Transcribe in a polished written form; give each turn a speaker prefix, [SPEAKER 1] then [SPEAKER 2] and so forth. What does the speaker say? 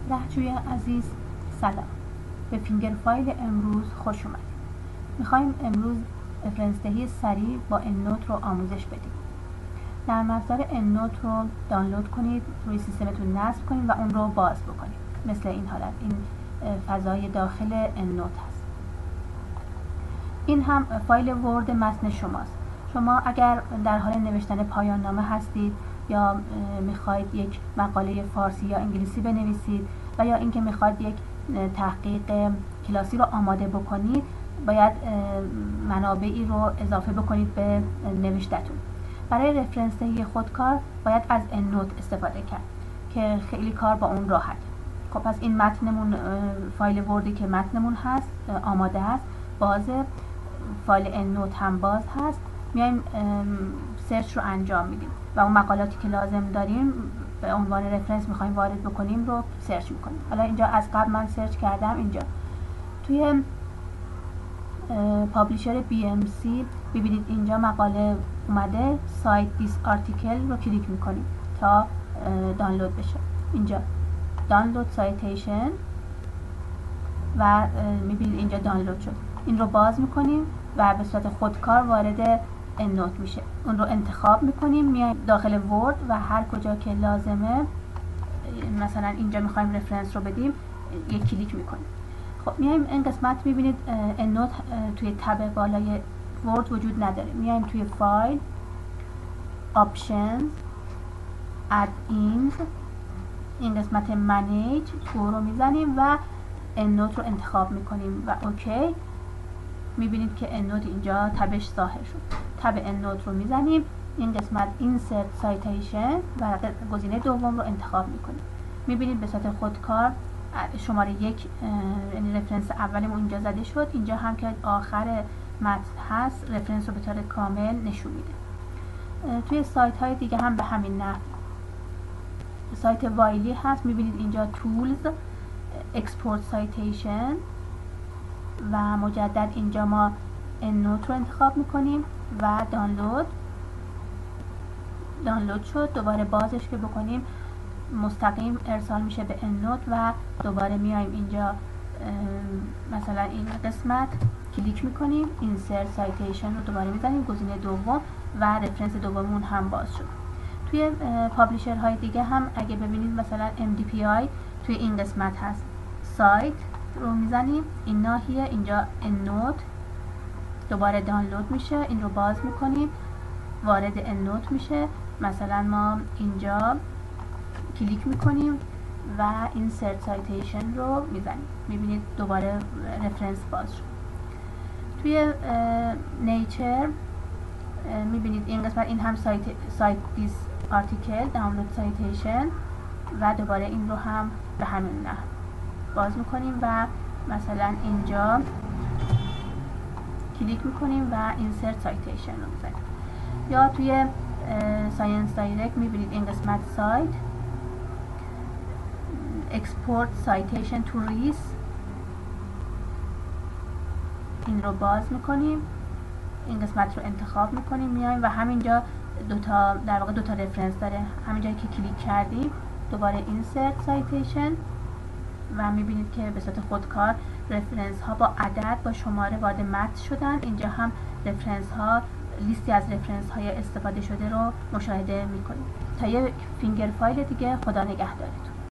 [SPEAKER 1] لهجوی عزیز سلام، به فینگر فایل امروز خوش اومدید. میخوایم امروز رفرنس دهی سریع با اندنوت رو آموزش بدیم. نرم افزار اندنوت رو دانلود کنید، روی سیستمتون نصب کنید و اون رو باز بکنید. مثل این حالت، این فضای داخل اندنوت هست. این هم فایل ورد متن شماست. شما اگر در حال نوشتن پایان نامه هستید یا میخواید یک مقاله فارسی یا انگلیسی بنویسید و یا اینکه میخواید یک تحقیق کلاسی رو آماده بکنید، باید منابعی رو اضافه بکنید به نوشتتون. برای رفرنس دهی خودکار باید از اندنوت استفاده کرد که خیلی کار با اون راحت. خب پس این متنمون، فایل وردی که متنمون هست آماده هست، بازه، فایل اندنوت هم باز هست. میایم سرچ رو انجام میدیم و اون مقالاتی که لازم داریم به عنوان رفرنس میخوایم وارد بکنیم رو سرچ میکنیم. حالا اینجا از قبل من سرچ کردم. اینجا توی پابلیشر BMC ببینید اینجا مقاله اومده، سایت دیس آرتیکل رو کلیک میکنیم تا دانلود بشه. اینجا دانلود سایتیشن و میبینید اینجا دانلود شد. این رو باز میکنیم و به صورت خودکار وارد اندنوت میشه. اون رو انتخاب میکنیم، میایم داخل ورد و هر کجا که لازمه، مثلا اینجا میخوایم رفرنس رو بدیم، یک کلیک میکنیم. خب میایم این قسمت، میبینید اندنوت توی تب بالای ورد وجود نداره. میایم توی فایل، آپشنز، اد اینز، این قسمت منیج تو رو میزنیم و اندنوت رو انتخاب میکنیم و اوکی. میبینید که اندنوت اینجا تبش ظاهر شد. تب اندنوت رو میزنیم، این قسمت اینسرت سایتیشن و گزینه دوم رو انتخاب میکنیم. میبینید به صورت خودکار شماره یک، یعنی رفرنس اولمون اینجا زده شد. اینجا هم که آخر متن هست رفرنس رو به طور کامل نشون میده. توی سایت های دیگه هم به همین نحو. سایت وایلی هست، میبینید اینجا تولز، اکسپورت سایتیشن و مجدد اینجا ما اندنوت رو انتخاب میکنیم و دانلود شد. دوباره بازش که بکنیم مستقیم ارسال میشه به اندنوت و دوباره میایم اینجا مثلا این قسمت کلیک میکنیم، اینسرت سایتیشن رو دوباره میزنیم، گزینه دوم و رفرنس دوممون هم باز شد. توی پابلیشر های دیگه هم اگه ببینید مثلا MDPI توی این قسمت هست، سایت رو میزنیم، این ناحیه اینجا اندنوت، دوباره دانلود میشه، این رو باز میکنیم، وارد اندنوت میشه. مثلا ما اینجا کلیک میکنیم و اینسرت سایتیشن رو میزنیم، میبینید دوباره رفرنس باز شد. توی نیچر میبینید این قسمت، این هم سایت دیس آرتیکل، دانلود سایتیشن و دوباره این رو هم به همین نحو باز میکنیم و مثلا اینجا کلیک میکنیم و اینسرت سایتیشن رو میزنیم. یا توی ساینس دایرکت میبینید این قسمت سایت، اکسپورت سایتیشن تو ریس، این رو باز میکنیم، این قسمت رو انتخاب میکنیم، میایم و همینجا در واقع دوتا رفرنس داره. همینجا که کلیک کردیم دوباره اینسرت سایتیشن و میبینید که به صورت خودکار رفرنس ها با عدد با شماره وارد متن شدن. اینجا هم رفرنس ها، لیستی از رفرنس های استفاده شده رو مشاهده میکنید. تا یک فینگر فایل دیگه، خدا نگهدارتون.